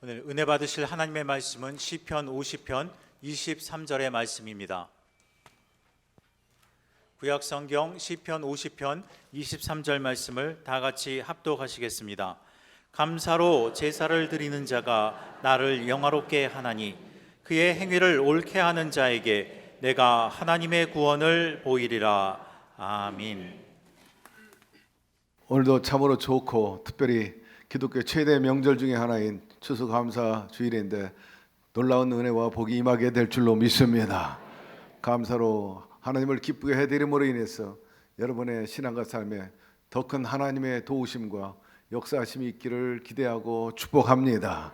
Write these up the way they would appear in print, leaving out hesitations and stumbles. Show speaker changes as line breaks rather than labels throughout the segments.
오늘 은혜 받으실 하나님의 말씀은 시편 50편 23절의 말씀입니다. 구약 성경 시편 50편 23절 말씀을 다 같이 합독하시겠습니다. 감사로 제사를 드리는 자가 나를 영화롭게 하나니 그의 행위를 옳게 하는 자에게 내가 하나님의 구원을 보이리라. 아멘.
오늘도 참으로 좋고 특별히 기독교 최대 명절 중에 하나인 추수감사 주일인데 놀라운 은혜와 복이 임하게 될 줄로 믿습니다. 감사로 하나님을 기쁘게 해드림으로 인해서 여러분의 신앙과 삶에 더 큰 하나님의 도우심과 역사하심이 있기를 기대하고 축복합니다.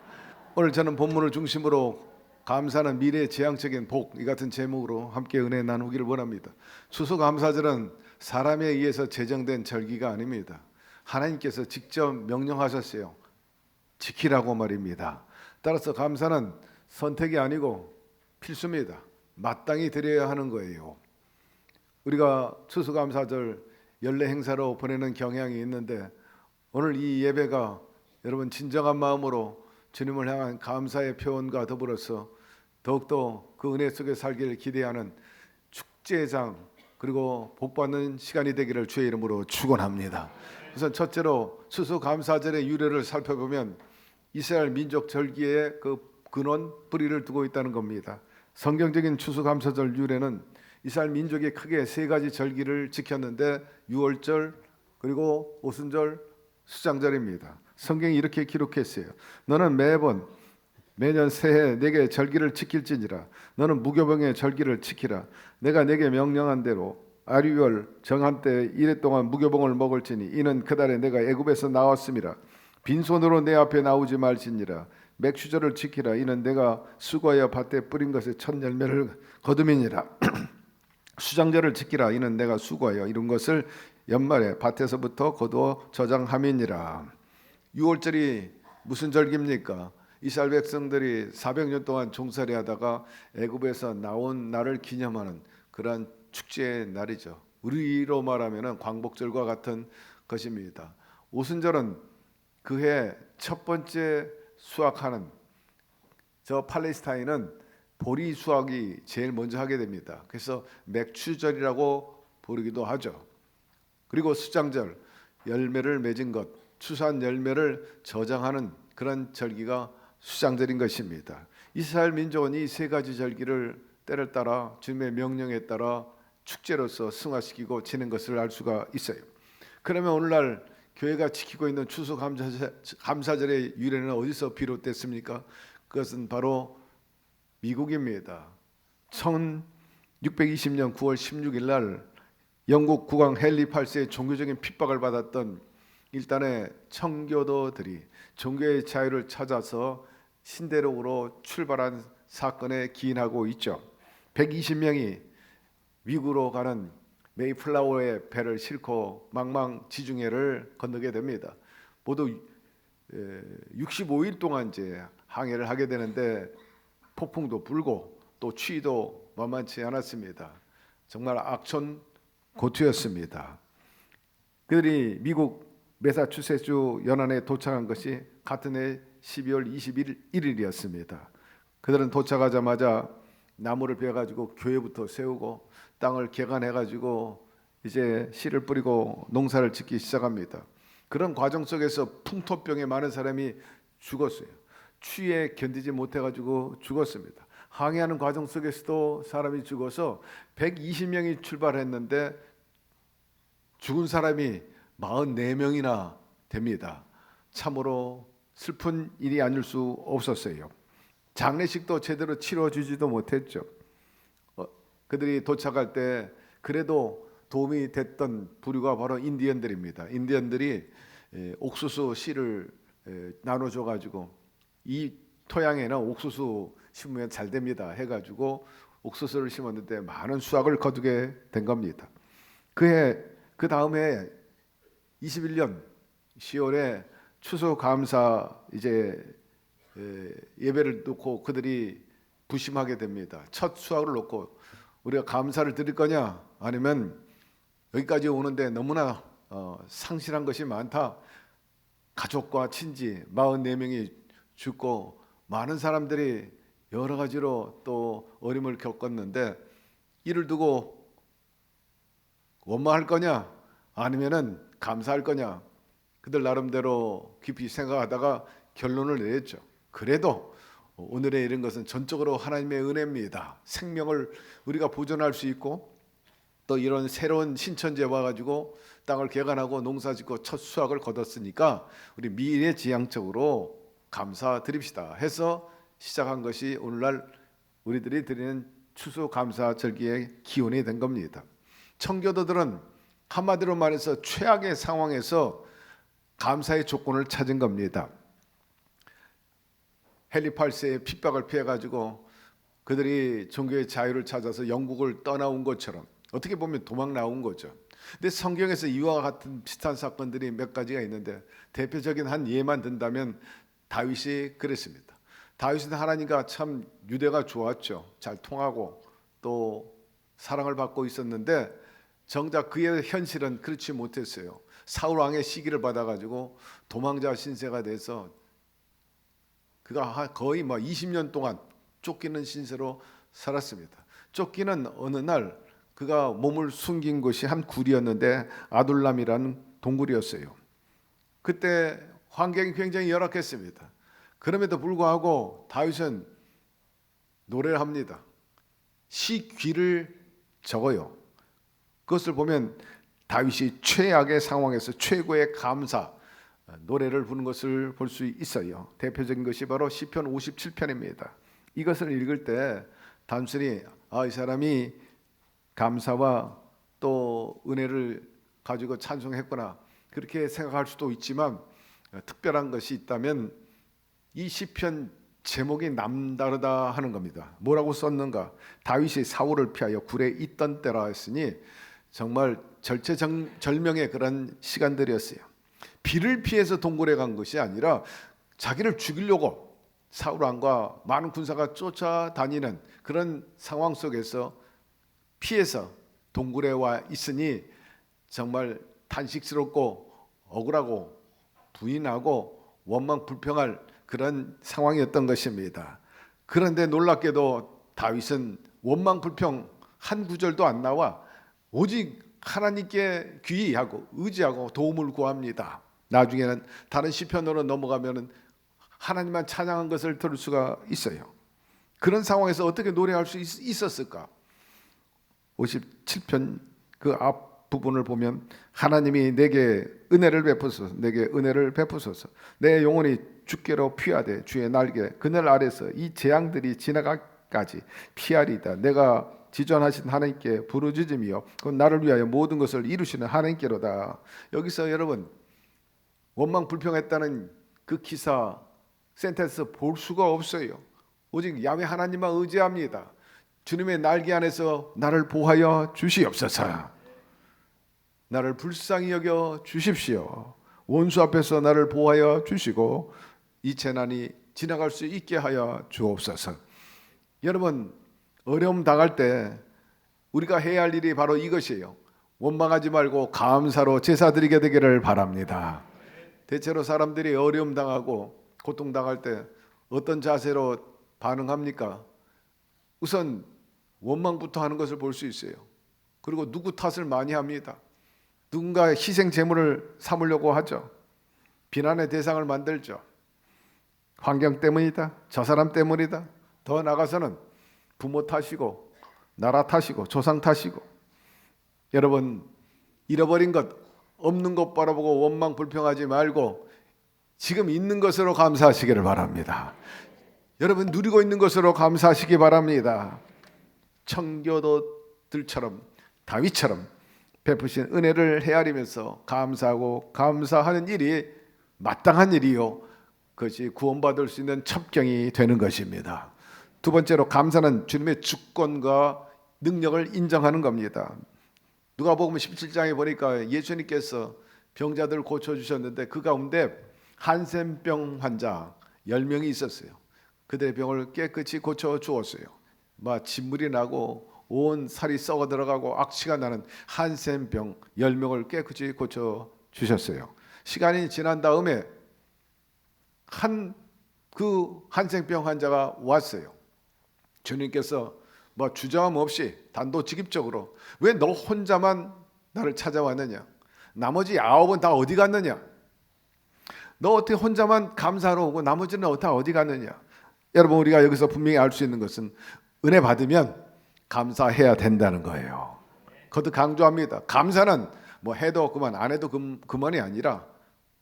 오늘 저는 본문을 중심으로 감사는 미래의 지향적인 복, 이 같은 제목으로 함께 은혜 나누기를 원합니다. 추수감사절은 사람에 의해서 제정된 절기가 아닙니다. 하나님께서 직접 명령하셨어요. 지키라고 말입니다. 따라서 감사는 선택이 아니고 필수입니다. 마땅히 드려야 하는 거예요. 우리가 추수감사절 연례 행사로 보내는 경향이 있는데 오늘 이 예배가 여러분 진정한 마음으로 주님을 향한 감사의 표현과 더불어서 더욱더 그 은혜 속에 살기를 기대하는 축제장 그리고 복받는 시간이 되기를 주의 이름으로 축원합니다. 우선 첫째로 추수감사절의 유래를 살펴보면 이스라엘 민족 절기의 그 근원 뿌리를 두고 있다는 겁니다. 성경적인 추수감사절 유래는 이스라엘 민족이 크게 세 가지 절기를 지켰는데 유월절 그리고 오순절 수장절입니다. 성경이 이렇게 기록했어요. 너는 매년 새해 내게 절기를 지킬지니라. 너는 무교병의 절기를 지키라. 내가 내게 명령한 대로 아류월 정한 때 이래 동안 무교병을 먹을지니 이는 그달에 내가 애굽에서 나왔음이라. 빈손으로 내 앞에 나오지 말지니라. 맥추절을 지키라. 이는 내가 수고하여 밭에 뿌린 것의 첫 열매를 거둠이니라. 수장절을 지키라. 이는 내가 수고하여 이룬 것을 연말에 밭에서부터 거두어 저장함이니라. 유월절이 무슨 절기입니까? 이스라엘 백성들이 400년 동안 종살이 하다가 애굽에서 나온 날을 기념하는 그러한 축제의 날이죠. 우리로 말하면 광복절과 같은 것입니다. 오순절은 그해 첫 번째 수확하는 저 팔레스타인은 보리 수확이 제일 먼저 하게 됩니다. 그래서 맥추절이라고 부르기도 하죠. 그리고 수장절, 열매를 맺은 것, 추수한 열매를 저장하는 그런 절기가 수장절인 것입니다. 이스라엘 민족은 이 세 가지 절기를 때를 따라 주님의 명령에 따라 축제로서 승화시키고 지낸 것을 알 수가 있어요. 그러면 오늘날 교회가 지키고 있는 추수감사절의 유래는 어디서 비롯됐습니까? 그것은 바로 미국입니다. 1620년 9월 16일 날 영국 국왕 헨리 8세의 종교적인 핍박을 받았던 일단의 청교도들이 종교의 자유를 찾아서 신대륙으로 출발한 사건에 기인하고 있죠. 120명이 미국으로 가는 메이플라워의 배를 싣고 망망지중해를 건너게 됩니다. 모두 65일 동안 이제 항해를 하게 되는데 폭풍도 불고 또 추위도 만만치 않았습니다. 정말 악천고투였습니다. 그들이 미국 매사추세츠 연안에 도착한 것이 같은 해 12월 21일이었습니다. 그들은 도착하자마자 나무를 베어가지고 교회부터 세우고 땅을 개간해가지고 이제 씨를 뿌리고 농사를 짓기 시작합니다. 그런 과정 속에서 풍토병에 많은 사람이 죽었어요. 추위에 견디지 못해가지고 죽었습니다. 항해하는 과정 속에서도 사람이 죽어서 120명이 출발했는데 죽은 사람이 44명이나 됩니다. 참으로 슬픈 일이 아닐 수 없었어요. 장례식도 제대로 치러주지도 못했죠. 그들이 도착할 때 그래도 도움이 됐던 부류가 바로 인디언들입니다. 인디언들이 옥수수 씨를 나눠줘가지고 이 토양에는 옥수수 심으면 잘 됩니다 해가지고 옥수수를 심었는데 많은 수확을 거두게 된 겁니다. 그 다음에 21년 10월에 추수감사 이제 예배를 놓고 그들이 부심하게 됩니다. 첫 수확을 놓고 우리가 감사를 드릴 거냐 아니면 여기까지 오는데 너무나 상실한 것이 많다. 가족과 친지 44명이 죽고 많은 사람들이 여러 가지로 또 어려움을 겪었는데 이를 두고 원망할 거냐 아니면은 감사할 거냐 그들 나름대로 깊이 생각하다가 결론을 내렸죠. 그래도 오늘에 이른 것은 전적으로 하나님의 은혜입니다. 생명을 우리가 보존할 수 있고 또 이런 새로운 신천지에 와가지고 땅을 개간하고 농사짓고 첫 수확을 거뒀으니까 우리 미래지향적으로 감사드립시다 해서 시작한 것이 오늘날 우리들이 드리는 추수감사절기의 기원이 된 겁니다. 청교도들은 한마디로 말해서 최악의 상황에서 감사의 조건을 찾은 겁니다. 헨리 8세의 핍박을 피해가지고 그들이 종교의 자유를 찾아서 영국을 떠나온 것처럼 어떻게 보면 도망 나온 거죠. 근데 성경에서 이와 같은 비슷한 사건들이 몇 가지가 있는데 대표적인 한 예만 든다면 다윗이 그랬습니다. 다윗은 하나님과 참 유대가 좋았죠. 잘 통하고 또 사랑을 받고 있었는데 정작 그의 현실은 그렇지 못했어요. 사울 왕의 시기를 받아가지고 도망자 신세가 돼서 그가 거의 20년 동안 쫓기는 신세로 살았습니다. 쫓기는 어느 날 그가 몸을 숨긴 곳이 한 굴이었는데 아둘람이라는 동굴이었어요. 그때 환경이 굉장히 열악했습니다. 그럼에도 불구하고 다윗은 노래를 합니다. 시귀를 적어요. 그것을 보면 다윗이 최악의 상황에서 최고의 감사 노래를 부르는 것을 볼 수 있어요. 대표적인 것이 바로 시편 57편입니다. 이것을 읽을 때 단순히 이 사람이 감사와 또 은혜를 가지고 찬송했구나 그렇게 생각할 수도 있지만 특별한 것이 있다면 이 시편 제목이 남다르다 하는 겁니다. 뭐라고 썼는가? 다윗이 사울을 피하여 굴에 있던 때라 했으니 정말 절체절명의 그런 시간들이었어요. 비를 피해서 동굴에 간 것이 아니라 자기를 죽이려고 사울 왕과 많은 군사가 쫓아다니는 그런 상황 속에서 피해서 동굴에 와 있으니 정말 탄식스럽고 억울하고 부인하고 원망 불평할 그런 상황이었던 것입니다. 그런데 놀랍게도 다윗은 원망 불평 한 구절도 안 나와 오직 하나님께 귀의하고 의지하고 도움을 구합니다. 나중에는 다른 시편으로 넘어가면은 하나님만 찬양한 것을 들을 수가 있어요. 그런 상황에서 어떻게 노래할 수 있었을까? 57편 그 앞 부분을 보면 하나님이 내게 은혜를 베푸소서 내게 은혜를 베푸소서 내 영혼이 주께로 피하되 주의 날개 그늘 아래서 이 재앙들이 지나가까지 피하리다. 내가 지존하신 하나님께 부르짖으며 나를 위하여 모든 것을 이루시는 하나님께로다. 여기서 여러분 원망 불평했다는 그 기사 센텐스 볼 수가 없어요. 오직 야훼 하나님만 의지합니다. 주님의 날개 안에서 나를 보호하여 주시옵소서. 나를 불쌍히 여겨 주십시오. 원수 앞에서 나를 보호하여 주시고 이 재난이 지나갈 수 있게 하여 주옵소서. 여러분 어려움 당할 때 우리가 해야 할 일이 바로 이것이에요. 원망하지 말고 감사로 제사드리게 되기를 바랍니다. 대체로 사람들이 어려움 당하고 고통 당할 때 어떤 자세로 반응합니까? 우선 원망부터 하는 것을 볼 수 있어요. 그리고 누구 탓을 많이 합니다. 누군가 희생 제물을 삼으려고 하죠. 비난의 대상을 만들죠. 환경 때문이다. 저 사람 때문이다. 더 나가서는 부모 탓이고 나라 탓이고 조상 탓이고. 여러분 잃어버린 것 없는 것 바라보고 원망 불평하지 말고 지금 있는 것으로 감사하시기를 바랍니다. 여러분 누리고 있는 것으로 감사하시기 바랍니다. 청교도들처럼 다윗처럼 베푸신 은혜를 헤아리면서 감사하고 감사하는 일이 마땅한 일이요 그것이 구원받을 수 있는 첩경이 되는 것입니다. 두 번째로 감사는 주님의 주권과 능력을 인정하는 겁니다. 누가복음 17장에 보니까 예수님께서 병자들을 고쳐주셨는데 그 가운데 한센병 환자 10명이 있었어요. 그들의 병을 깨끗이 고쳐주었어요. 진물이 나고 온 살이 썩어 들어가고 악취가 나는 한센병 10명을 깨끗이 고쳐주셨어요. 시간이 지난 다음에 한 그 한센병 환자가 왔어요. 주님께서 뭐 주저함 없이 단도직입적으로 왜 너 혼자만 나를 찾아왔느냐? 나머지 9은 다 어디 갔느냐? 너 어떻게 혼자만 감사하러 오고 나머지는 다 어디 갔느냐? 여러분, 우리가 여기서 분명히 알 수 있는 것은 은혜 받으면 감사해야 된다는 거예요. 거듭 강조합니다. 감사는 뭐 해도 그만 안 해도 그만이 아니라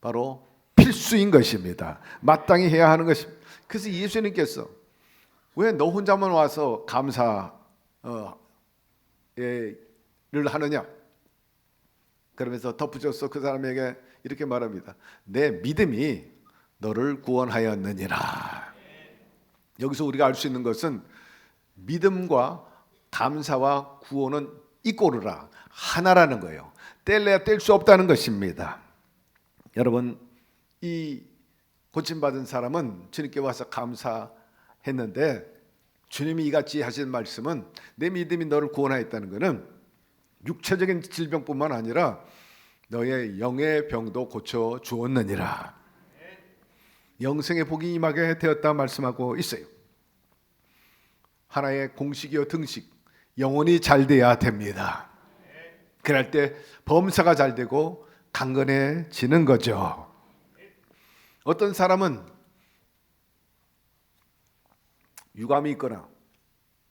바로 필수인 것입니다. 마땅히 해야 하는 것입니다. 그래서 예수님께서 왜 너 혼자만 와서 감사를 하느냐? 그러면서 덧붙여서 그 사람에게 이렇게 말합니다. 내 믿음이 너를 구원하였느니라. 여기서 우리가 알 수 있는 것은 믿음과 감사와 구원은 이꼬르라, 하나라는 거예요. 뗄래야 뗄 수 없다는 것입니다. 여러분, 이 고침받은 사람은 주님께 와서 감사했는데 주님이 이같이 하신 말씀은 내 믿음이 너를 구원하였다는 것은 육체적인 질병뿐만 아니라 너의 영의 병도 고쳐 주었느니라. 영생의 복이 임하게 되었다 말씀하고 있어요. 하나의 공식이요 등식, 영혼이 잘 돼야 됩니다. 그럴 때 범사가 잘 되고 강건해지는 거죠. 어떤 사람은 유감이 있거나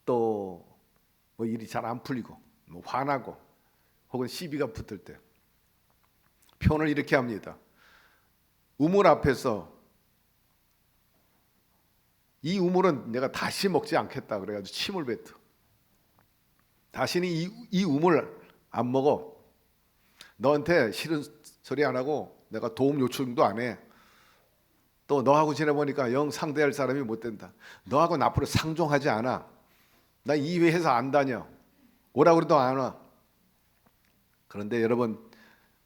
또 뭐 일이 잘 안 풀리고 뭐 화나고 혹은 시비가 붙을 때 표현을 이렇게 합니다. 우물 앞에서 이 우물은 내가 다시 먹지 않겠다 그래가지고 침을 뱉어. 다시는 이 우물 안 먹어. 너한테 싫은 소리 안 하고 내가 도움 요청도 안 해. 또 너하고 지내보니까 영 상대할 사람이 못 된다. 너하고는 앞으로 상종하지 않아. 나 이 회사 안 다녀. 오라고 그래도 안 와. 그런데 여러분,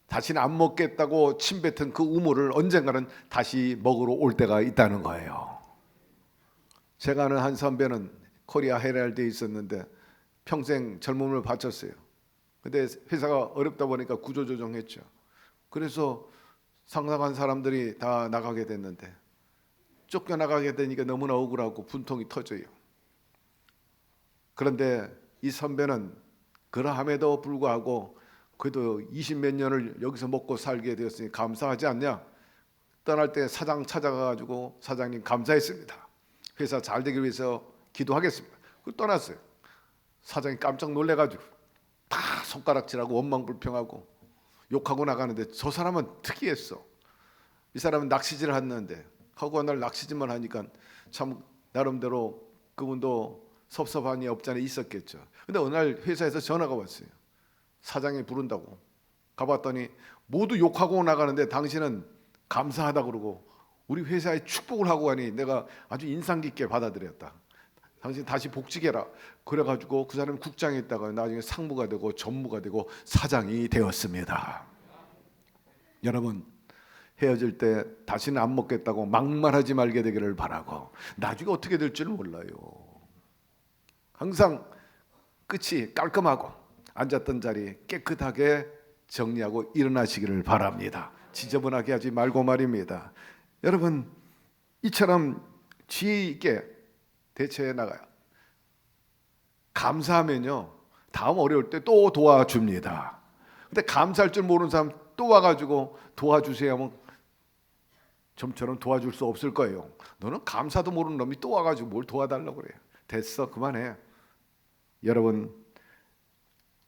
다시는 안 먹겠다고 침 뱉은 그 우물을 언젠가는 다시 먹으러 올 때가 있다는 거예요. 제가 아는 한 선배는 코리아 헤럴드에 있었는데 평생 젊음을 바쳤어요. 근데 회사가 어렵다 보니까 구조조정했죠. 그래서 상당한 사람들이 다 나가게 됐는데 쫓겨나가게 되니까 너무나 억울하고 분통이 터져요. 그런데 이 선배는 그러함에도 불구하고 그래도 20몇 년을 여기서 먹고 살게 되었으니 감사하지 않냐? 떠날 때 사장 찾아가가지고 사장님 감사했습니다. 회사 잘 되기 위해서 기도하겠습니다. 그 떠났어요. 사장이 깜짝 놀래가지고 다 손가락질하고 원망불평하고 욕하고 나가는데 저 사람은 특이했어. 이 사람은 낚시질을 했는데 하고 날 낚시질만 하니까 참 나름대로 그분도 섭섭함이 없잖아 있었겠죠. 근데 어느 날 회사에서 전화가 왔어요. 사장이 부른다고 가봤더니 모두 욕하고 나가는데 당신은 감사하다 그러고 우리 회사에 축복을 하고 가니 내가 아주 인상 깊게 받아들였다. 당신 다시 복직해라. 그래가지고 그 사람이 국장에 있다가 나중에 상무가 되고 전무가 되고 사장이 되었습니다. 여러분, 헤어질 때 다시는 안 먹겠다고 막말하지 말게 되기를 바라고 나중에 어떻게 될 줄 몰라요. 항상 끝이 깔끔하고 앉았던 자리 깨끗하게 정리하고 일어나시기를 바랍니다. 지저분하게 하지 말고 말입니다. 여러분, 이처럼 지혜 있게 대처해 나가요. 감사하면요 다음 어려울 때 또 도와줍니다. 근데 감사할 줄 모르는 사람 또 와가지고 도와주세요 하면 좀처럼 도와줄 수 없을 거예요. 너는 감사도 모르는 놈이 또 와가지고 뭘 도와달라고 그래요. 됐어, 그만해. 여러분,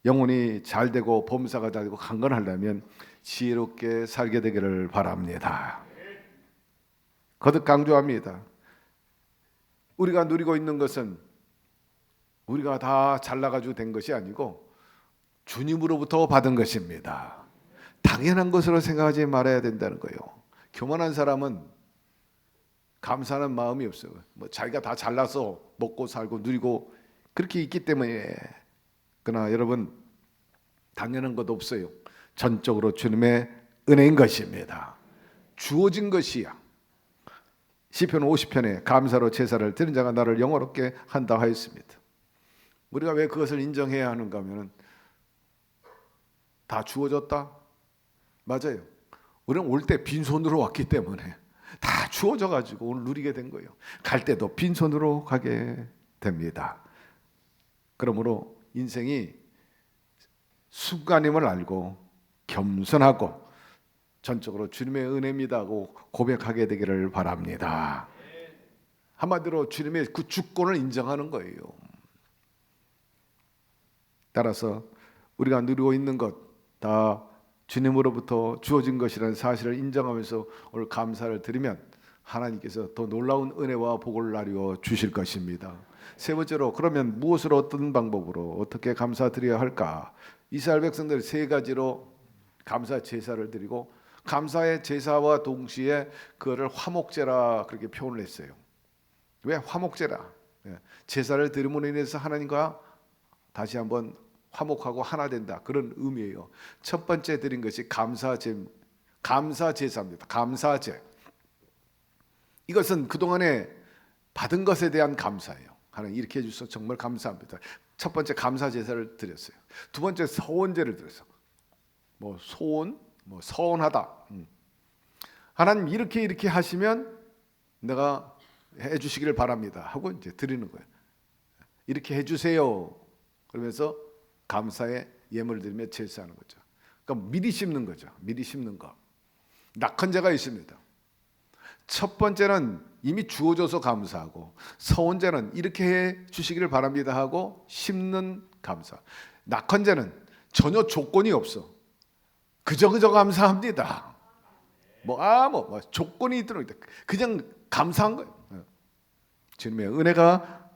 영혼이 잘 되고 범사가 잘 되고 강건하려면 지혜롭게 살게 되기를 바랍니다. 거듭 강조합니다. 우리가 누리고 있는 것은 우리가 다 잘나가지고 된 것이 아니고 주님으로부터 받은 것입니다. 당연한 것으로 생각하지 말아야 된다는 거예요. 교만한 사람은 감사하는 마음이 없어요. 뭐 자기가 다 잘나서 먹고 살고 누리고 그렇게 있기 때문에. 그러나 여러분, 당연한 것 없어요. 전적으로 주님의 은혜인 것입니다. 주어진 것이야. 시편 50편에 감사로 제사를 드린 자가 나를 영화롭게 한다 하였습니다. 우리가 왜 그것을 인정해야 하는가 하면 다 주어졌다? 맞아요. 우리는 올 때 빈손으로 왔기 때문에 다 주어져 가지고 오늘 누리게 된 거예요. 갈 때도 빈손으로 가게 됩니다. 그러므로 인생이 순간임을 알고 겸손하고 전적으로 주님의 은혜입니다 하고 고백하게 되기를 바랍니다. 한마디로 주님의 그 주권을 인정하는 거예요. 따라서 우리가 누리고 있는 것 다 주님으로부터 주어진 것이라는 사실을 인정하면서 오늘 감사를 드리면 하나님께서 더 놀라운 은혜와 복을 나누어 주실 것입니다. 세 번째로, 그러면 무엇으로, 어떤 방법으로 어떻게 감사드려야 할까? 이스라엘 백성들이 세 가지로 감사 제사를 드리고, 감사의 제사와 동시에 그거를 화목제라 그렇게 표현을 했어요. 왜 화목제라? 제사를 드림으로 인해서 하나님과 다시 한번 화목하고 하나 된다, 그런 의미예요. 첫 번째 드린 것이 감사제사입니다. 감사제. 이것은 그동안에 받은 것에 대한 감사예요. 하나님 이렇게 해주셔서 정말 감사합니다. 첫 번째 감사제사를 드렸어요. 두 번째 서원제를 드렸어요. 서원하다. 하나님 이렇게 하시면 내가 해주시기를 바랍니다 하고 이제 드리는 거예요. 이렇게 해주세요 그러면서 감사의 예물을 드리며 제사하는 거죠. 그러니까 미리 심는 거죠. 미리 심는 거. 낙헌제가 있습니다. 첫 번째는 이미 주어져서 감사하고, 서원제는 이렇게 해 주시기를 바랍니다 하고 심는 감사. 낙헌제는 전혀 조건이 없어. 그저 감사합니다. 조건이 있도록 그냥 감사한 거예요. 주님의 은혜가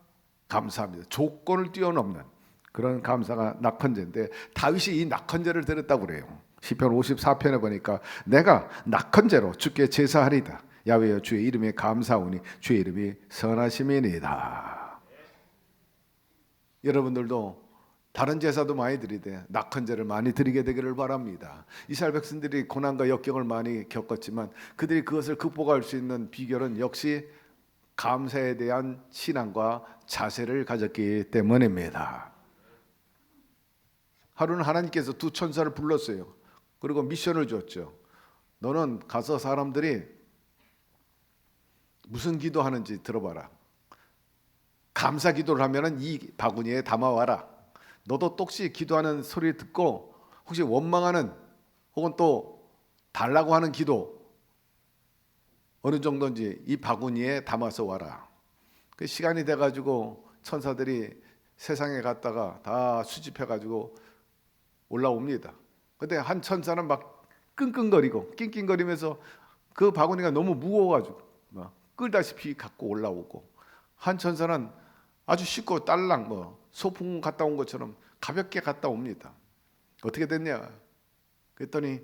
감사합니다. 조건을 뛰어넘는 그런 감사가 낙헌제인데, 다윗이 이 낙헌제를 드렸다고 그래요. 시편 54편에 보니까 내가 낙헌제로 주께 제사하리다. 야훼여 주의 이름에 감사하오니 주의 이름이 선하심이니이다. 여러분들도 다른 제사도 많이 드리되 낙헌제를 많이 드리게 되기를 바랍니다. 이스라엘 백성들이 고난과 역경을 많이 겪었지만 그들이 그것을 극복할 수 있는 비결은 역시 감사에 대한 신앙과 자세를 가졌기 때문입니다. 하루는 하나님께서 두 천사를 불렀어요. 그리고 미션을 줬죠. 너는 가서 사람들이 무슨 기도하는지 들어봐라. 감사 기도를 하면은 이 바구니에 담아와라. 너도 똑시 기도하는 소리 듣고 혹시 원망하는 혹은 또 달라고 하는 기도 어느 정도인지 이 바구니에 담아서 와라. 그 시간이 돼가지고 천사들이 세상에 갔다가 다 수집해가지고 올라옵니다. 근데 한 천사는 막 낑낑거리면서 그 바구니가 너무 무거워가지고 막 끌다시피 갖고 올라오고, 한 천사는 아주 쉽고 딸랑 소풍 갔다 온 것처럼 가볍게 갔다 옵니다. 어떻게 됐냐? 그랬더니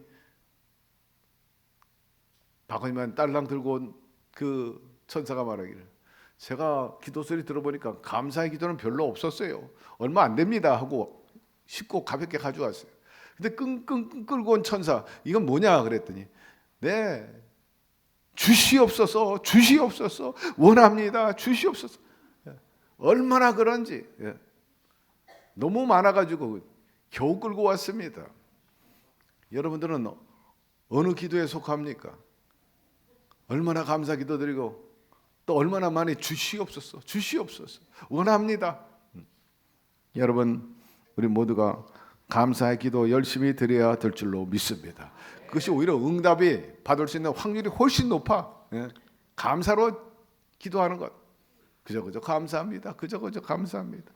바구니만 딸랑 들고 온 그 천사가 말하기를, 제가 기도 소리 들어보니까 감사의 기도는 별로 없었어요. 얼마 안 됩니다 하고 쉽고 가볍게 가져왔어요. 근데 끙끙 끌고 온 천사, 이건 뭐냐 그랬더니, 네, 주시옵소서 원합니다, 주시옵소서. 얼마나 그런지 너무 많아가지고 겨우 끌고 왔습니다. 여러분들은 어느 기도에 속합니까? 얼마나 감사 기도드리고 또 얼마나 많이 주시옵소서 원합니다. 여러분, 우리 모두가 감사의 기도 열심히 드려야 될 줄로 믿습니다. 그것이 오히려 응답이 받을 수 있는 확률이 훨씬 높아. 감사로 기도하는 것, 그저 감사합니다. 그저 감사합니다.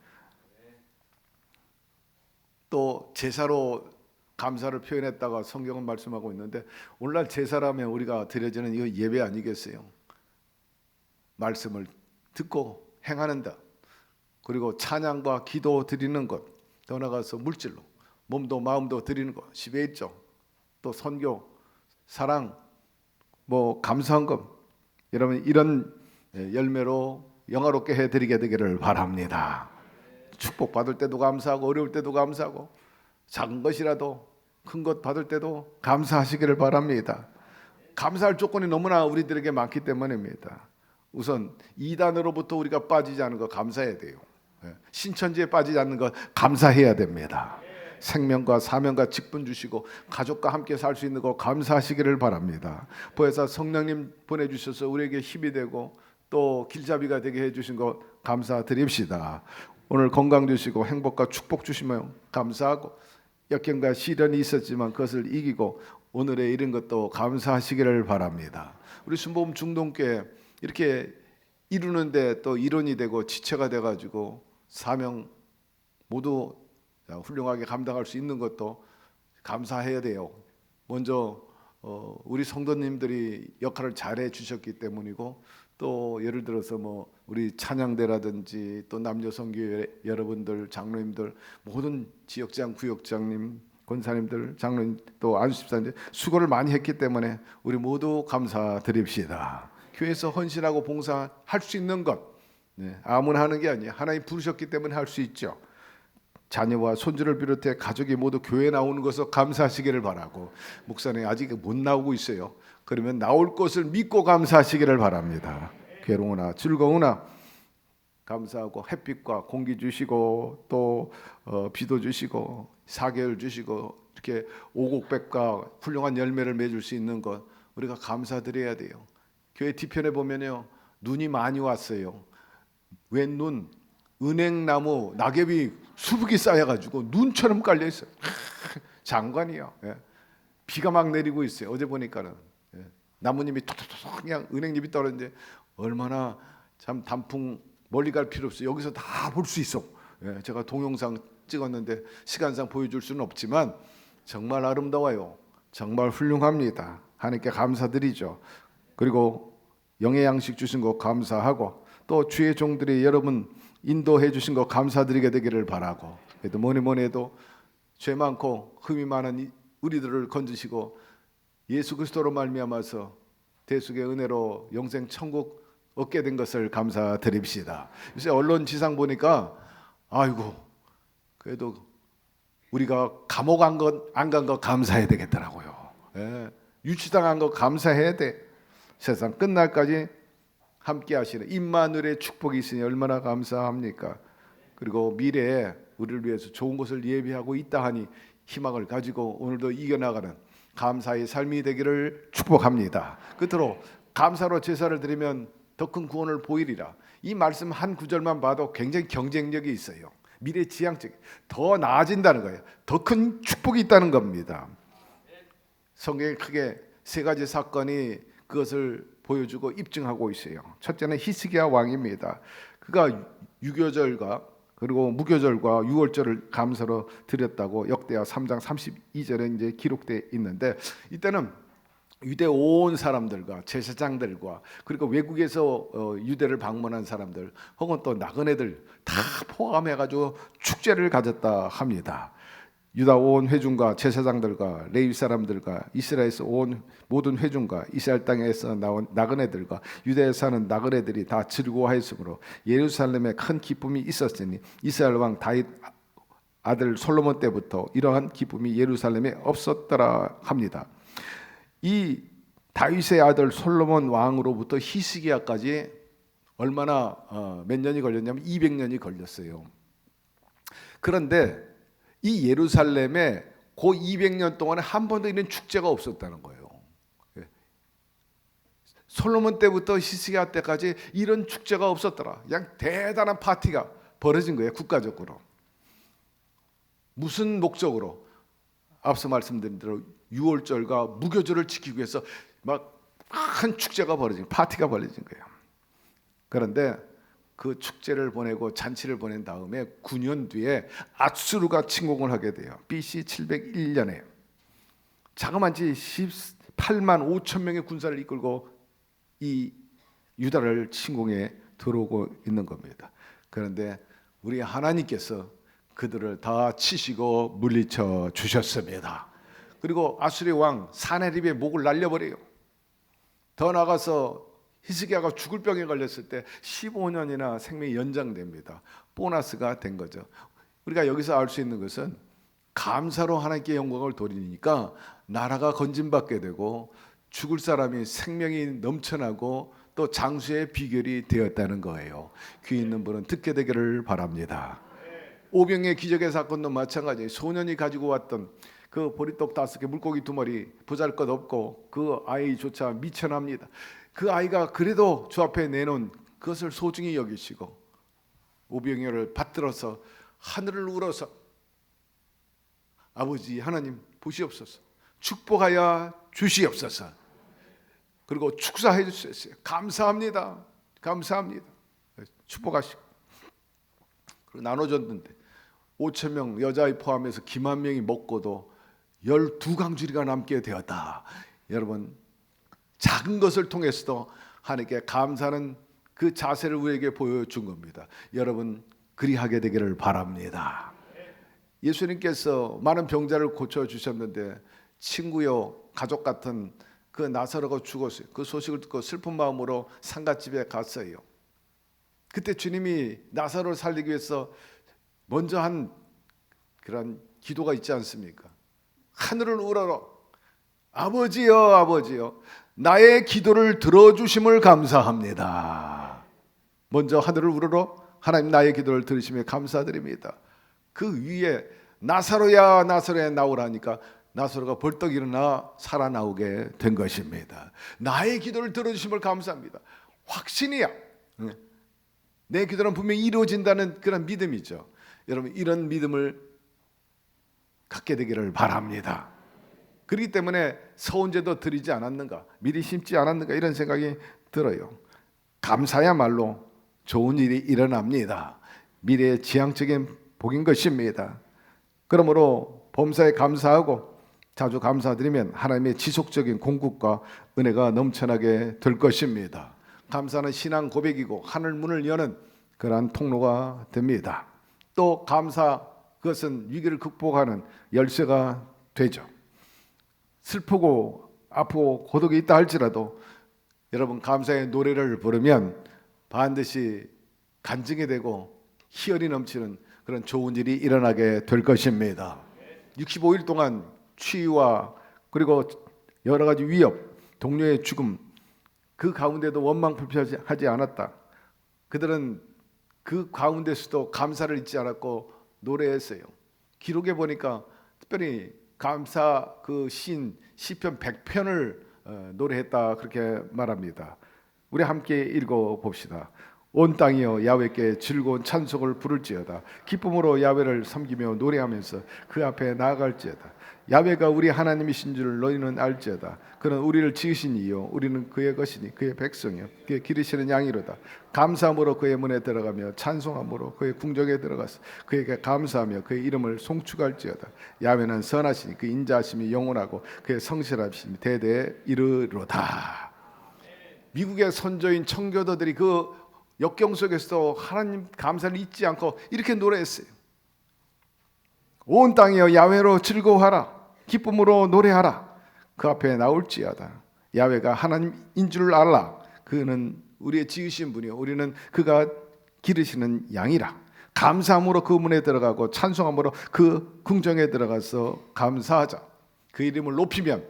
또 제사로 감사를 표현했다가 성경은 말씀하고 있는데, 오늘날 제사라면 우리가 드려지는 이 예배 아니겠어요? 말씀을 듣고 행하는 것, 그리고 찬양과 기도 드리는 것, 더 나아가서 물질로 몸도 마음도 드리는 것, 11조, 또 선교, 사랑, 감사헌금, 여러분 이런 열매로 영화롭게 해드리게 되기를 바랍니다. 축복받을 때도 감사하고 어려울 때도 감사하고 작은 것이라도 큰 것 받을 때도 감사하시기를 바랍니다. 감사할 조건이 너무나 우리들에게 많기 때문입니다. 우선 이단으로부터 우리가 빠지지 않는 거 감사해야 돼요. 신천지에 빠지지 않는 거 감사해야 됩니다. 생명과 사명과 직분 주시고 가족과 함께 살 수 있는 거 감사하시기를 바랍니다. 보혜사 성령님 보내주셔서 우리에게 힘이 되고 또 길잡이가 되게 해주신 거 감사드립시다. 오늘 건강 주시고 행복과 축복 주시면 감사하고 역경과 시련이 있었지만 그것을 이기고 오늘에 이른 것도 감사하시기를 바랍니다. 우리 순복음 중동교회 이렇게 이루는데 또 일원이 되고 지체가 돼가지고 사명 모두 훌륭하게 감당할 수 있는 것도 감사해야 돼요. 먼저 우리 성도님들이 역할을 잘해 주셨기 때문이고 또 예를 들어서 뭐 우리 찬양대라든지 또 남녀 선교회 여러분들 장로님들 모든 지역장 구역장님 권사님들 장로님 또 안수집사님 수고를 많이 했기 때문에 우리 모두 감사드립시다. 교회에서 헌신하고 봉사할 수 있는 것 아무나 하는 게 아니에요. 하나님 부르셨기 때문에 할 수 있죠. 자녀와 손주를 비롯해 가족이 모두 교회에 나오는 것을 감사하시기를 바라고 목사님 아직 못 나오고 있어요. 그러면 나올 것을 믿고 감사하시기를 바랍니다. 괴로우나 즐거우나 감사하고 햇빛과 공기 주시고 또 비도 주시고 사계절 주시고 이렇게 오곡백과 훌륭한 열매를 맺을 수 있는 것 우리가 감사드려야 돼요. 교회 뒤편에 보면요 눈이 많이 왔어요. 웬 눈? 은행나무 낙엽이 수북이 쌓여가지고 눈처럼 깔려 있어요. 장관이요. 예. 비가 막 내리고 있어요. 어제 보니까는 나뭇잎이 톡톡톡 그냥 은행잎이 떨어지는데 얼마나 참 단풍 멀리 갈 필요 없어요. 여기서 다 볼 수 있어. 예. 제가 동영상 찍었는데 시간상 보여줄 수는 없지만 정말 아름다워요. 정말 훌륭합니다. 하나님께 감사드리죠. 그리고 영의 양식 주신 거 감사하고 또 주의 종들이 여러분 인도해 주신 거 감사드리게 되기를 바라고 그래도 뭐니 해도 죄 많고 흠이 많은 우리들을 건지시고 예수 그리스도로 말미암아서 대속의 은혜로 영생 천국 얻게 된 것을 감사드립시다. 요새 언론 지상 보니까 아이고 그래도 우리가 감옥 안 간 거 감사해야 되겠더라고요. 예. 유치당한 거 감사해야 돼. 세상 끝날까지 함께 하시는 임마누엘의 축복이 있으니 얼마나 감사합니까? 그리고 미래에 우리를 위해서 좋은 것을 예비하고 있다 하니 희망을 가지고 오늘도 이겨나가는 감사의 삶이 되기를 축복합니다. 끝으로 감사로 제사를 드리면 더 큰 구원을 보이리라. 이 말씀 한 구절만 봐도 굉장히 경쟁력이 있어요. 미래 지향적 더 나아진다는 거예요. 더 큰 축복이 있다는 겁니다. 성경에 크게 세 가지 사건이 그것을 보여주고 입증하고 있어요. 첫째는 히스기야 왕입니다. 그가 유교절과 그리고 무교절과 유월절을 감사로 드렸다고 역대하 3장 32절에 이제 기록되어 있는데 이때는 유대 온 사람들과 제사장들과 그리고 외국에서 유대를 방문한 사람들 혹은 또 나그네들 다 포함해가지고 축제를 가졌다 합니다. 유다 온 회중과 제사장들과 레위 사람들과 이스라엘에서 온 모든 회중과 이스라엘 땅에서 나온 나그네들과 유대에 사는 나그네들이 다 즐거워하였으므로 예루살렘에 큰 기쁨이 있었으니 이스라엘 왕 다윗 아들 솔로몬 때부터 이러한 기쁨이 예루살렘에 없었더라 합니다. 이 다윗의 아들 솔로몬 왕으로부터 히스기야까지 얼마나 몇 년이 걸렸냐면 200년이 걸렸어요. 그런데 이 예루살렘에 그 200년 동안에 한 번도 이런 축제가 없었다는 거예요. 솔로몬 때부터 히스기야 때까지 이런 축제가 없었더라. 그냥 대단한 파티가 벌어진 거예요. 국가적으로. 무슨 목적으로? 앞서 말씀드린 대로 유월절과 무교절을 지키기 위해서 막 큰 축제가 벌어진 파티가 벌어진 거예요. 그런데 그 축제를 보내고 잔치를 보낸 다음에 9년 뒤에 아수르가 침공을 하게 돼요. BC 701년에 자그마치 18만 5천 명의 군사를 이끌고 이 유다를 침공해 들어오고 있는 겁니다. 그런데 우리 하나님께서 그들을 다 치시고 물리쳐 주셨습니다. 그리고 아수르 왕 사네립의 목을 날려버려요. 더 나가서 히스기야가 죽을 병에 걸렸을 때 15년이나 생명이 연장됩니다. 보너스가 된 거죠. 우리가 여기서 알 수 있는 것은 감사로 하나님께 영광을 돌리니까 나라가 건진받게 되고 죽을 사람이 생명이 넘쳐나고 또 장수의 비결이 되었다는 거예요. 귀 있는 분은 듣게 되기를 바랍니다. 오병의 기적의 사건도 마찬가지예요. 소년이 가지고 왔던 그 보리떡 5개, 물고기 2마리, 보잘것없고 그 아이조차 미천합니다. 그 아이가 그래도 주 앞에 내놓은 그것을 소중히 여기시고 오병이어를 받들어서 하늘을 울어서 아버지 하나님 보시옵소서, 축복하여 주시옵소서, 그리고 축사해 주셨어요. 감사합니다, 감사합니다. 축복하시고 그리고 나눠줬는데 5,000명 여자아이 포함해서 기만 명이 먹고도 12강주리가 남게 되었다. 여러분, 작은 것을 통해서도 하나님께 감사하는 그 자세를 우리에게 보여준 겁니다. 여러분, 그리하게 되기를 바랍니다. 예수님께서 많은 병자를 고쳐주셨는데 친구요 가족 같은 그 나사로가 죽었어요. 그 소식을 듣고 슬픈 마음으로 상갓집에 갔어요. 그때 주님이 나사로를 살리기 위해서 먼저 한 그런 기도가 있지 않습니까? 하늘을 우러러 아버지여, 아버지여, 나의 기도를 들어주심을 감사합니다. 먼저 하늘을 우러러 하나님 나의 기도를 들으시며 감사드립니다. 그 위에 나사로야, 나사로야 나오라니까 나사로가 벌떡 일어나 살아나오게 된 것입니다. 나의 기도를 들어주심을 감사합니다. 확신이야. 내 기도는 분명히 이루어진다는 그런 믿음이죠. 여러분, 이런 믿음을 갖게 되기를 바랍니다. 그렇기 때문에 서원제도 드리지 않았는가, 미리 심지 않았는가 이런 생각이 들어요. 감사야말로 좋은 일이 일어납니다. 미래의 지향적인 복인 것입니다. 그러므로 범사에 감사하고 자주 감사드리면 하나님의 지속적인 공급과 은혜가 넘쳐나게 될 것입니다. 감사는 신앙 고백이고 하늘 문을 여는 그러한 통로가 됩니다. 또 감사, 그것은 위기를 극복하는 열쇠가 되죠. 슬프고 아프고 고독이 있다 할지라도 여러분, 감사의 노래를 부르면 반드시 간증이 되고 희열이 넘치는 그런 좋은 일이 일어나게 될 것입니다. 65일 동안 추위와 그리고 여러 가지 위협, 동료의 죽음, 그 가운데도 원망 불평하지 않았다. 그들은 그 가운데서도 감사를 잊지 않았고 노래했어요. 기록에 보니까 특별히 감사 그 시편 100편을 노래했다 그렇게 말합니다. 우리 함께 읽어 봅시다. 온 땅이여 야훼께 즐거운 찬송을 부를지어다. 기쁨으로 야훼를 섬기며 노래하면서 그 앞에 나아갈지어다. 야훼가 우리 하나님이신 줄 너희는 알지어다. 그는 우리를 지으신 이요 우리는 그의 것이니 그의 백성이요 그의 기르시는 양이로다. 감사함으로 그의 문에 들어가며 찬송함으로 그의 궁정에 들어가서 그에게 감사하며 그의 이름을 송축할지어다. 야훼는 선하시니 그 인자하심이 영원하고 그의 성실하심이 대대에 이르로다. 미국의 선조인 청교도들이 그 역경 속에서도 하나님 감사를 잊지 않고 이렇게 노래했어요. 온 땅이여 야훼로 즐거워하라. 기쁨으로 노래하라. 그 앞에 나올지어다. 야훼가 하나님인 줄 알라. 그는 우리의 지으신 분이요 우리는 그가 기르시는 양이라. 감사함으로 그 문에 들어가고 찬송함으로 그 궁정에 들어가서 감사하자. 그 이름을 높이면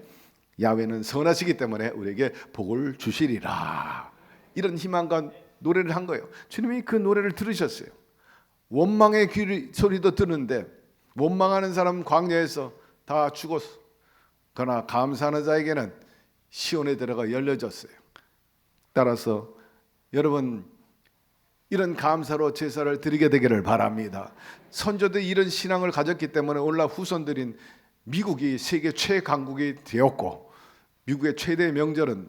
야훼는 선하시기 때문에 우리에게 복을 주시리라. 이런 희망과 노래를 한 거예요. 주님이 그 노래를 들으셨어요. 원망의 소리도 듣는데 원망하는 사람 광야에서 다 죽었어. 그러나 감사하는 자에게는 시온에 들어가 열려졌어요. 따라서 여러분, 이런 감사로 제사를 드리게 되기를 바랍니다. 선조들이 이런 신앙을 가졌기 때문에 오늘날 후손들인 미국이 세계 최강국이 되었고, 미국의 최대 명절은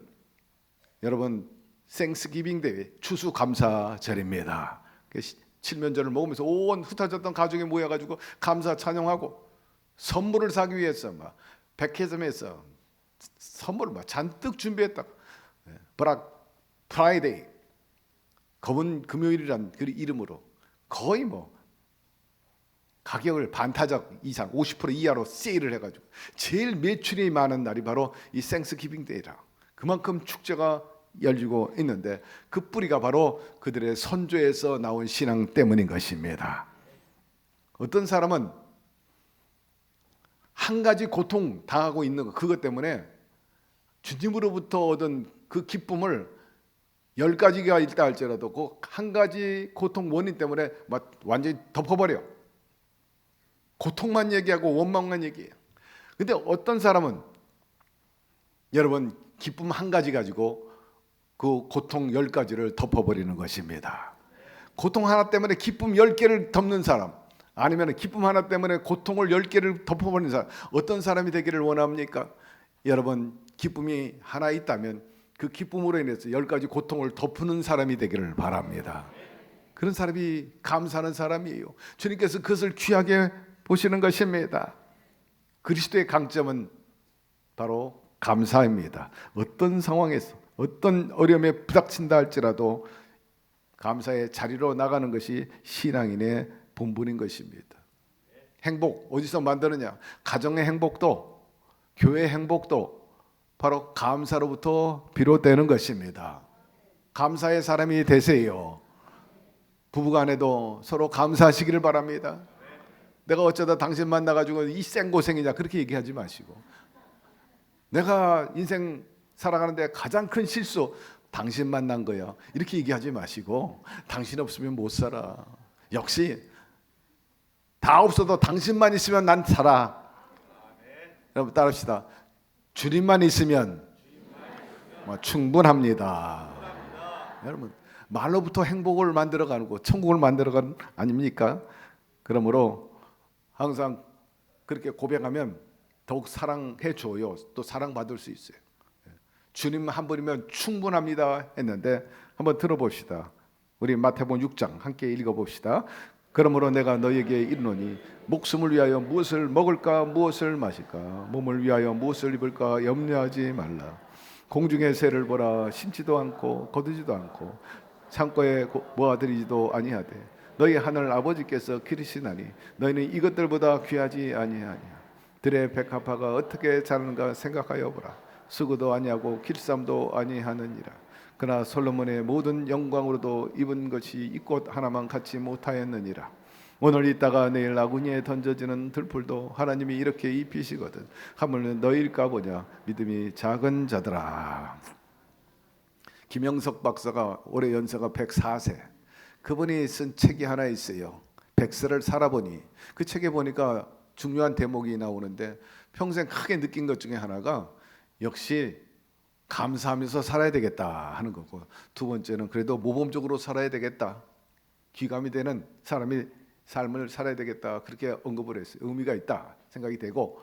여러분 땡스기빙 데이, 추수감사절입니다. 칠면조를 먹으면서 온 흩어졌던 가족이 모여가지고 감사 찬양하고 선물을 사기 위해서 막 백화점에서 선물을 막 잔뜩 준비했다. 브락 프라이데이, 검은 금요일이란 그 이름으로 거의 뭐 가격을 반타작 이상 50% 이하로 세일을 해가지고 제일 매출이 많은 날이 바로 이 땡스기빙 데이라. 그만큼 축제가 열리고 있는데 그 뿌리가 바로 그들의 선조에서 나온 신앙 때문인 것입니다. 어떤 사람은 한 가지 고통 당하고 있는 것, 그것 때문에 주님으로부터 얻은 그 기쁨을 10가지가 있다 할지라도 그 한 가지 고통 원인 때문에 막 완전히 덮어버려. 고통만 얘기하고 원망만 얘기해요. 근데 어떤 사람은 여러분 기쁨 한 가지 가지고 그 고통 10가지를 덮어버리는 것입니다. 고통 하나 때문에 기쁨 10개를 덮는 사람, 아니면 기쁨 하나 때문에 고통을 10개를 덮어버리는 사람, 어떤 사람이 되기를 원합니까? 여러분 기쁨이 하나 있다면 그 기쁨으로 인해서 10가지 고통을 덮는 사람이 되기를 바랍니다. 그런 사람이 감사하는 사람이에요. 주님께서 그것을 귀하게 보시는 것입니다. 그리스도의 강점은 바로 감사입니다. 어떤 상황에서 어떤 어려움에 부닥친다 할지라도 감사의 자리로 나가는 것이 신앙인의 본분인 것입니다. 행복 어디서 만드느냐? 가정의 행복도 교회의 행복도 바로 감사로부터 비롯되는 것입니다. 감사의 사람이 되세요. 부부간에도 서로 감사하시기를 바랍니다. 내가 어쩌다 당신 만나가지고 이 생고생이냐 그렇게 얘기하지 마시고, 내가 인생 살아가는데 가장 큰 실수 당신 만난 거야 이렇게 얘기하지 마시고, 당신 없으면 못 살아. 역시 다 없어도 당신만 있으면 난 살아. 여러분 따라합시다. 주님만 있으면 충분합니다. 여러분 말로부터 행복을 만들어가는 거, 천국을 만들어가는 아닙니까? 그러므로 항상 그렇게 고백하면 더욱 사랑해 줘요. 또 사랑받을 수 있어요. 주님 한 분이면 충분합니다 했는데 한번 들어봅시다. 우리 마태복음 6장 함께 읽어봅시다. 그러므로 내가 너에게 이르노니 목숨을 위하여 무엇을 먹을까 무엇을 마실까 몸을 위하여 무엇을 입을까 염려하지 말라. 공중의 새를 보라. 심지도 않고 거두지도 않고 창고에 모아들이지도 아니하되 너희 하늘 아버지께서 기르시나니 너희는 이것들보다 귀하지 아니하냐. 들의 백합화가 어떻게 자라는가 생각하여 보라. 수고도 아니하고 길쌈도 아니하느니라. 그러나 솔로몬의 모든 영광으로도 입은 것이 이 꽃 하나만 갖지 못하였느니라. 오늘 있다가 내일 아구니에 던져지는 들풀도 하나님이 이렇게 입히시거든. 하물며 너희일까 보냐. 믿음이 작은 자들아. 김영석 박사가 올해 연세가 104세. 그분이 쓴 책이 하나 있어요. 100세를 살아보니. 그 책에 보니까 중요한 대목이 나오는데 평생 크게 느낀 것 중에 하나가 역시 감사하면서 살아야 되겠다 하는 거고, 두 번째는 그래도 모범적으로 살아야 되겠다, 귀감이 되는 사람이 삶을 살아야 되겠다, 그렇게 언급을 했어요. 의미가 있다 생각이 되고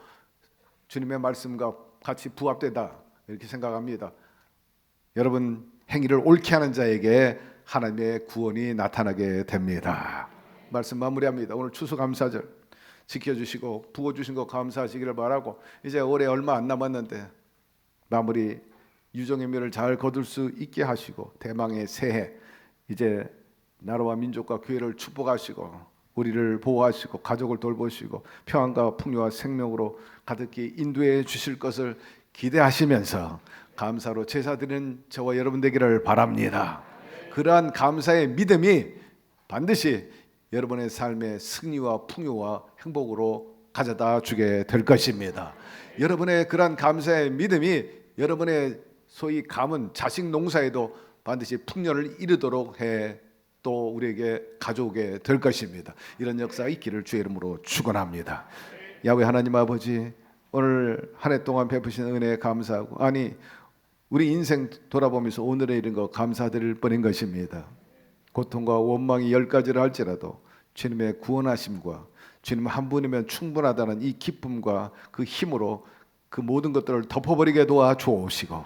주님의 말씀과 같이 부합되다 이렇게 생각합니다. 여러분 행위를 옳게 하는 자에게 하나님의 구원이 나타나게 됩니다. 말씀 마무리합니다. 오늘 추수감사절 지켜주시고 부어주신 거 감사하시기를 바라고, 이제 올해 얼마 안 남았는데 마무리 유종의 묘를 잘 거둘 수 있게 하시고 대망의 새해 이제 나라와 민족과 교회를 축복하시고 우리를 보호하시고 가족을 돌보시고 평안과 풍요와 생명으로 가득히 인도해 주실 것을 기대하시면서 감사로 제사드리는 저와 여러분 되기를 바랍니다. 그러한 감사의 믿음이 반드시 여러분의 삶의 승리와 풍요와 행복으로 가져다 주게 될 것입니다. 여러분의 그러한 감사의 믿음이 여러분의 소위 감은 자식 농사에도 반드시 풍년을 이루도록 해 또 우리에게 가져오게 될 것입니다. 이런 역사가 있기를 주의 이름으로 축원합니다. 야훼 하나님 아버지, 오늘 한 해 동안 베푸신 은혜에 감사하고, 아니 우리 인생 돌아보면서 오늘에 이른 거 감사드릴 뿐인 것입니다. 고통과 원망이 10가지를 할지라도 주님의 구원하심과 주님 한 분이면 충분하다는 이 기쁨과 그 힘으로 그 모든 것들을 덮어버리게 도와주옵시고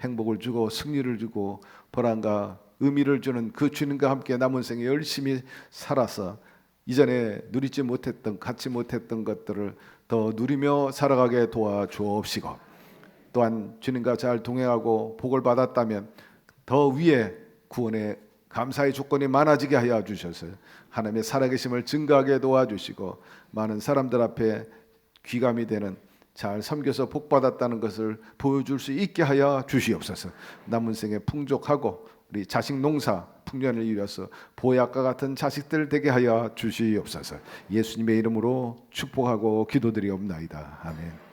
행복을 주고 승리를 주고 보람과 의미를 주는 그 주님과 함께 남은 생에 열심히 살아서 이전에 누리지 못했던, 갖지 못했던 것들을 더 누리며 살아가게 도와주옵시고, 또한 주님과 잘 동행하고 복을 받았다면 더 위에 구원의 감사의 조건이 많아지게 하여 주셔서 하나님의 살아계심을 증거하게 도와주시고 많은 사람들 앞에 귀감이 되는, 잘 섬겨서 복받았다는 것을 보여줄 수 있게 하여 주시옵소서. 남은 생에 풍족하고 우리 자식 농사 풍년을 이루어서 보약과 같은 자식들 되게 하여 주시옵소서. 예수님의 이름으로 축복하고 기도드리옵나이다. 아멘.